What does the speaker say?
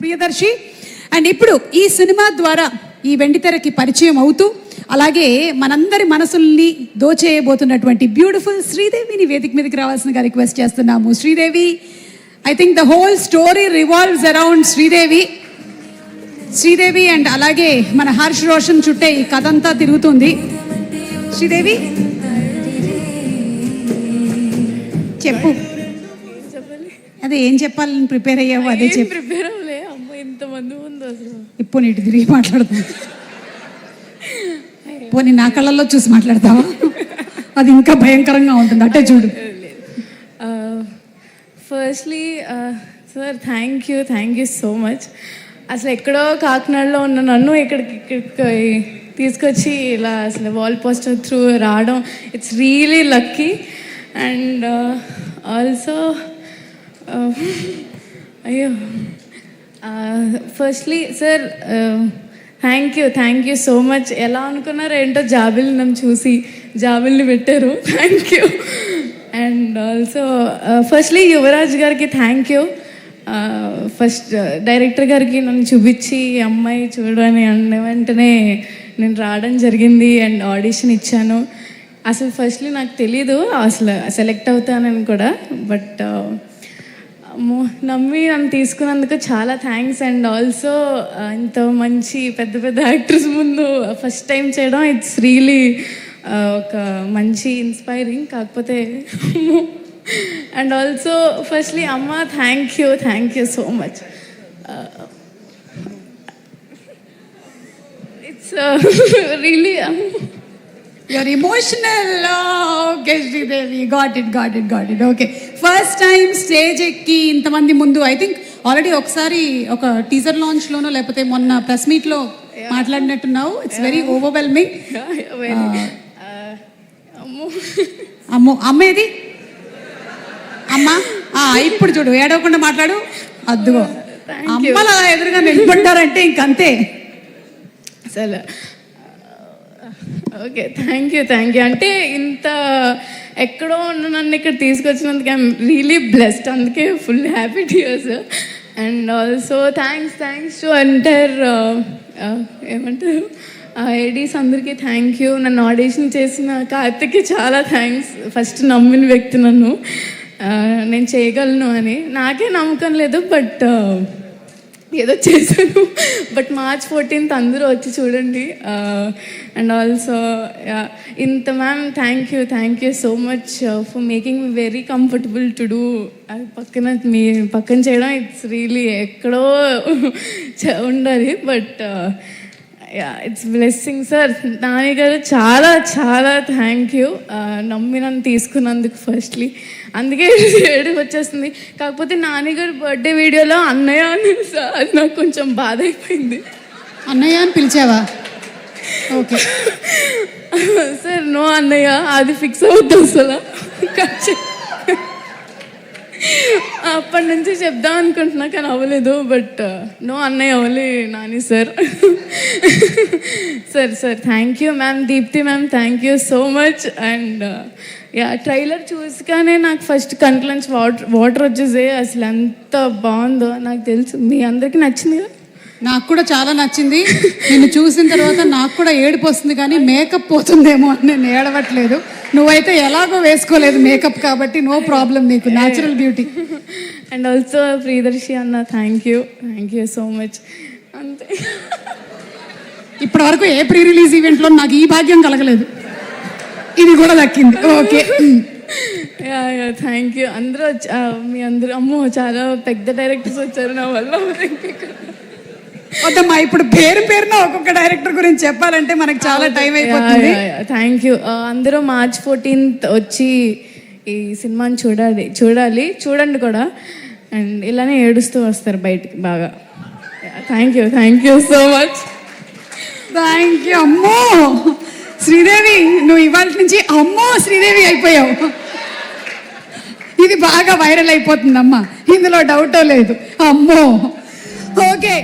Priyadarshi. And ఇప్పుడు ఈ cinema ద్వారా ఈ వెండితెరకి పరిచయం అవుతూ అలాగే మనందరి మనసుల్ని దోచేయబోతున్నటువంటి బ్యూటిఫుల్ శ్రీదేవిని వేదిక మీదకి రావాల్సిందిగా రిక్వెస్ట్ చేస్తున్నాము. Sridevi, I think the whole story revolves around Sridevi and అలాగే మన హర్ష్ రోషన్ చుట్టే ఈ కథ అంతా తిరుగుతుంది. శ్రీదేవి చెప్పు, అదే ఏం చెప్పాలని ప్రిపేర్ అయ్యావు అదే చెప్పు. ప్రిపేర్ అవ్వలే అమ్మ, ఇంతమంది ఉంది అసలు. ఇప్పుడు నీటి తిరిగి మాట్లాడుతుంది. పోనీ నా కళ్ళల్లో చూసి మాట్లాడతావా? అది ఇంకా భయంకరంగా ఉంటుంది, అంటే చూడు. Firstly sir, thank you so much. అసలు ఎక్కడో కాకినాడలో ఉన్న నన్ను ఇక్కడికి తీసుకొచ్చి ఇలా అసలు వాల్ పోస్టర్ త్రూ రావడం, it's really lucky. And also అయ్యో, firstly sir thank you so much. ఎలా అనుకున్నారో ఏంటో జాబిల్ నన్ను చూసి జాబిల్ని పెట్టారు. Thank you. And also firstly Yuvraj గారికి థ్యాంక్ యూ. ఫస్ట్ డైరెక్టర్ గారికి నన్ను చూపించి అమ్మాయి చూడని అన్న వెంటనే నేను రావడం జరిగింది అండ్ ఆడిషన్ ఇచ్చాను. అసలు ఫస్ట్లీ నాకు తెలీదు అసలు సెలెక్ట్ అవుతానని కూడా, బట్ నమ్మి నన్ను తీసుకున్నందుకు చాలా థ్యాంక్స్. అండ్ ఆల్సో ఇంత మంచి పెద్ద యాక్టర్స్ ముందు ఫస్ట్ టైం చేయడం, ఇట్స్ రియలీ ఒక మంచి ఇన్స్పైరింగ్. కాకపోతే అండ్ ఆల్సో ఫస్ట్లీ అమ్మ, thank you so much. It's really You're emotional. Okay, Sridevi, got it. Okay, first time stage ఎక్కి ఇంతమంది ముందు, ఐ థింక్ ఆల్రెడీ ఒకసారి ఒక టీజర్ లాంచ్ లోనో లేకపోతే మొన్న ప్రెస్ మీట్ లో మాట్లాడినట్టున్నావు. It's very overwhelming. అమ్మేది అమ్మా, ఇప్పుడు చూడు, ఏడవకుండా మాట్లాడు. అద్దుగో, అమ్మలు అలా ఎదురుగా నిలబడ్డారంటే ఇంకంతే. అసలు ఓకే, థ్యాంక్ యూ. అంటే ఇంత ఎక్కడో ఉన్న నన్ను ఇక్కడ తీసుకొచ్చినందుకు ఐఎమ్ రియలీ బ్లెస్డ్. అందుకే full happy to hear sir. And also thanks to entire ఏమంటారు ఏడీస్ అందరికీ థ్యాంక్ యూ. నన్ను ఆడిషన్ చేసిన కార్తిక్కి చాలా థ్యాంక్స్. ఫస్ట్ నమ్మిన వ్యక్తి నన్ను నేను చేయగలను అని. నాకే నమ్మకం లేదు, బట్ ఏదో చేశాను. బట్ March 14th అందరూ వచ్చి చూడండి. అండ్ ఆల్సో ఇంత ma'am, thank you so much for making me very comfortable to do. మీ పక్కన చేయడం ఇట్స్ రియలీ ఎక్కడో ఉండాలి, but it's blessing sir. Nani గారు చాలా థ్యాంక్ యూ. నమ్మి నన్ను తీసుకున్నందుకు ఫస్ట్లీ. అందుకే ఏడుపు వచ్చేస్తుంది. కాకపోతే నాన్నగారు బర్త్డే వీడియోలో అన్నయ్య అని సార్, అది నాకు కొంచెం బాధ అయిపోయింది. అన్నయ్య అని పిలిచావా? ఓకే సార్, నో అన్నయ్య, అది ఫిక్స్ అవుద్ది అసలు. అప్పటి నుంచి చెప్దాం అనుకుంటున్నా కానీ అవ్వలేదు. బట్ నో అన్నయ్య, only Nani sir. Sir thank you ma'am. Deepthi ma'am, thank you so much. And trailer చూసిగానే నాకు ఫస్ట్ కంట్లోంచి వాటర్ వచ్చేసే. అసలు ఎంత బాగుందో నాకు తెలుసు. మీ అందరికీ నచ్చింది కదా? నాకు కూడా చాలా నచ్చింది. నిన్ను చూసిన తర్వాత నాకు కూడా ఏడుపు వస్తుంది, కానీ మేకప్ పోతుందేమో అని నేను ఏడవట్లేదు. నువ్వైతే ఎలాగో వేసుకోలేదు మేకప్, కాబట్టి నో ప్రాబ్లం, నీకు natural beauty. And also Priyadarshi అన్న, థ్యాంక్ యూ సో మచ్. అంతే. ఇప్పటి వరకు ఏ ప్రీ రిలీజ్ ఈవెంట్లో నాకు ఈ భాగ్యం కలగలేదు, ఇది కూడా దక్కింది. Okay, thank you. అందరూ మీ అందరూ, అమ్మో చాలా పెద్ద డైరెక్టర్స్ వచ్చారు నా వల్ల. వద్దమ్మా, ఇప్పుడు పేరున ఒక్కొక్క డైరెక్టర్ గురించి చెప్పాలంటే మనకు చాలా టైం అయిపోతుంది. Thank you. అందరూ March 14th వచ్చి ఈ సినిమాని చూడండి కూడా. అండ్ ఇలానే ఏడుస్తూ వస్తారు బయటికి బాగా. Thank you so much. Thank you. అమ్మో శ్రీదేవి, నువ్వు ఇవాళ నుంచి అమ్మో శ్రీదేవి అయిపోయావు. ఇది బాగా వైరల్ అయిపోతుందమ్మా, ఇందులో డౌటో లేదు. అమ్మో. ఓకే.